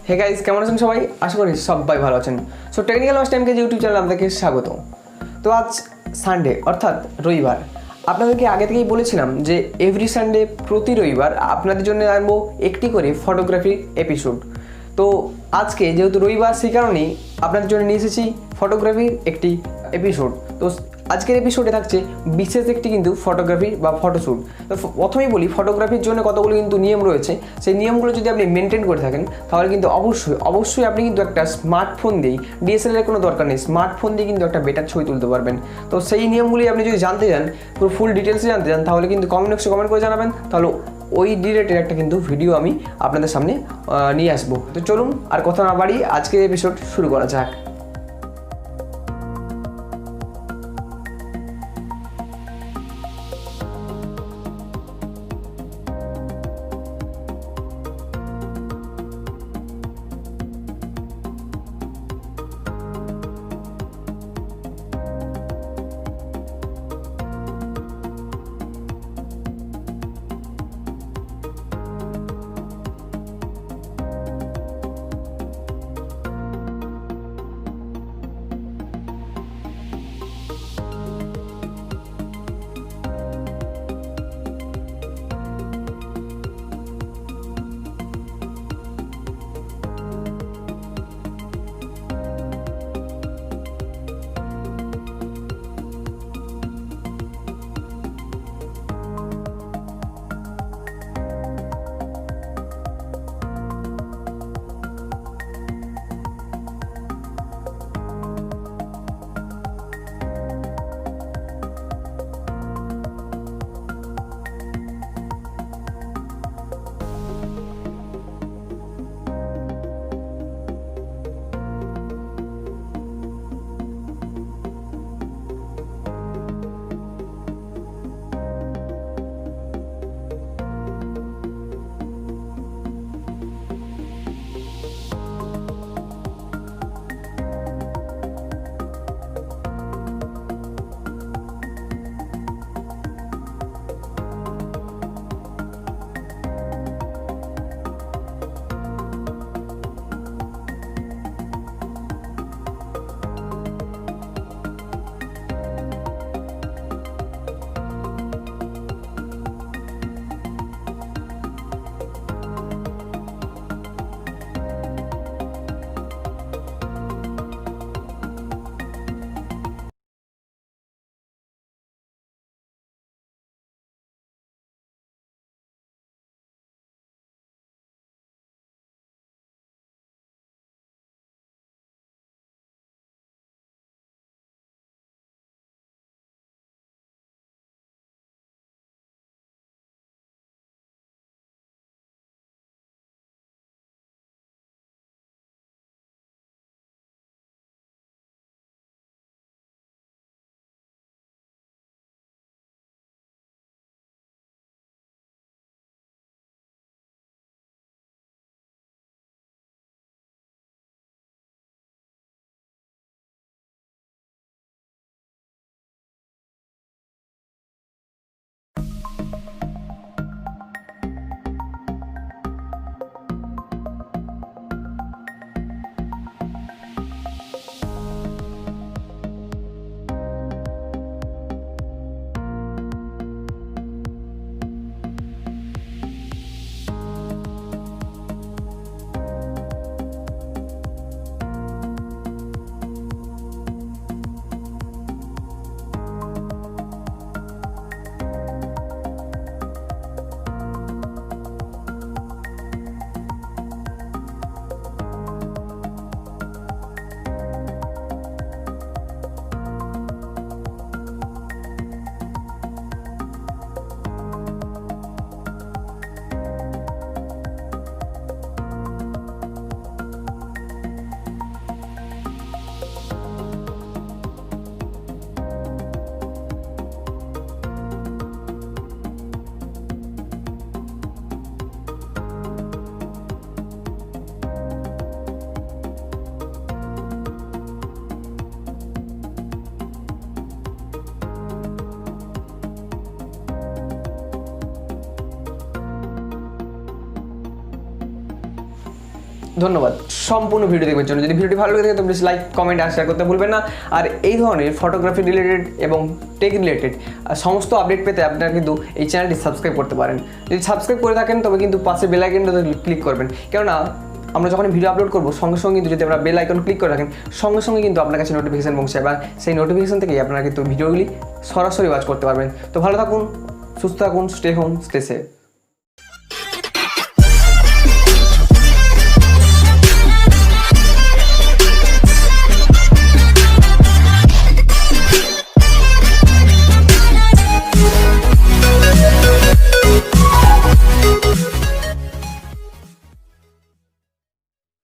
Hey guys, কেমন আছেন সবাই? আশা করি সবাই ভালো আছেন। সো টেকনিক্যাল মাস্টারকে যে ইউটিউব চ্যানেল আপনাদেরকে স্বাগত। তো আজ সানডে অর্থাৎ রবিবার। আপনাদেরকে আগে থেকেই বলেছিলাম যে এভরি সানডে প্রতি রবিবার আপনাদের জন্য আনবো একটি করে ফটোগ্রাফি এপিসোড। তো আজকে যেহেতু রবিবার সেই কারণেই আপনাদের জন্য নিয়ে এসেছি ফটোগ্রাফির একটি এপিসোড। তো আজকের এপিসোডে থাকছে বিশেষ একটি কিন্তু ফটোগ্রাফি বা ফটোশ্যুট। তো প্রথমেই বলি, ফটোগ্রাফির জন্য কতগুলো কিন্তু নিয়ম রয়েছে। সেই নিয়মগুলো যদি আপনি মেনটেন করে থাকেন তাহলে কিন্তু অবশ্যই আপনি কিন্তু একটা স্মার্টফোন দিয়েই, ডিএসএলআর কোনো দরকার নেই, স্মার্টফোন দিয়ে কিন্তু একটা বেটার ছবি তুলতে পারবেন। তো সেই নিয়মগুলি আপনি যদি জানতে চান, পুরো ফুল ডিটেলসে জানতে চান, তাহলে কিন্তু কমেন্ট বক্সে কমেন্ট করে জানাবেন। তাহলে ওই রিলেটেড একটা কিন্তু ভিডিও আমি আপনাদের সামনে নিয়ে আসবো। তো চলুন আর কথা না বাড়িয়ে আজকের এপিসোড শুরু করা যাক। ধন্যবাদ সম্পূর্ণ ভিডিও দেখবার জন্য। যদি ভিডিওটি ভালো লাগে তাহলে প্লিজ লাইক, কমেন্ট আর শেয়ার করতে ভুলবেন না। আর এই ধরনের ফটোগ্রাফি রিলেটেড এবং টেক রিলেটেড সমস্ত আপডেট পেতে আপনারা কিন্তু এই চ্যানেলটি সাবস্ক্রাইব করতে পারেন। যদি সাবস্ক্রাইব করে থাকেন তবে কিন্তু পাশে বেল আইকনটাতে ক্লিক করবেন, কেননা আমরা যখন ভিডিও আপলোড করবো সঙ্গে সঙ্গে কিন্তু যদি আপনারা বেল আইকন ক্লিক করে রাখেন সঙ্গে সঙ্গে কিন্তু আপনার কাছে নোটিফিকেশন পৌঁছায় এবং সেই নোটিফিকেশন থেকেই আপনারা কিন্তু ভিডিওগুলি সরাসরি ওয়াচ করতে পারবেন। তো ভালো থাকুন, সুস্থ থাকুন, স্টে হোম, স্টে সেফ।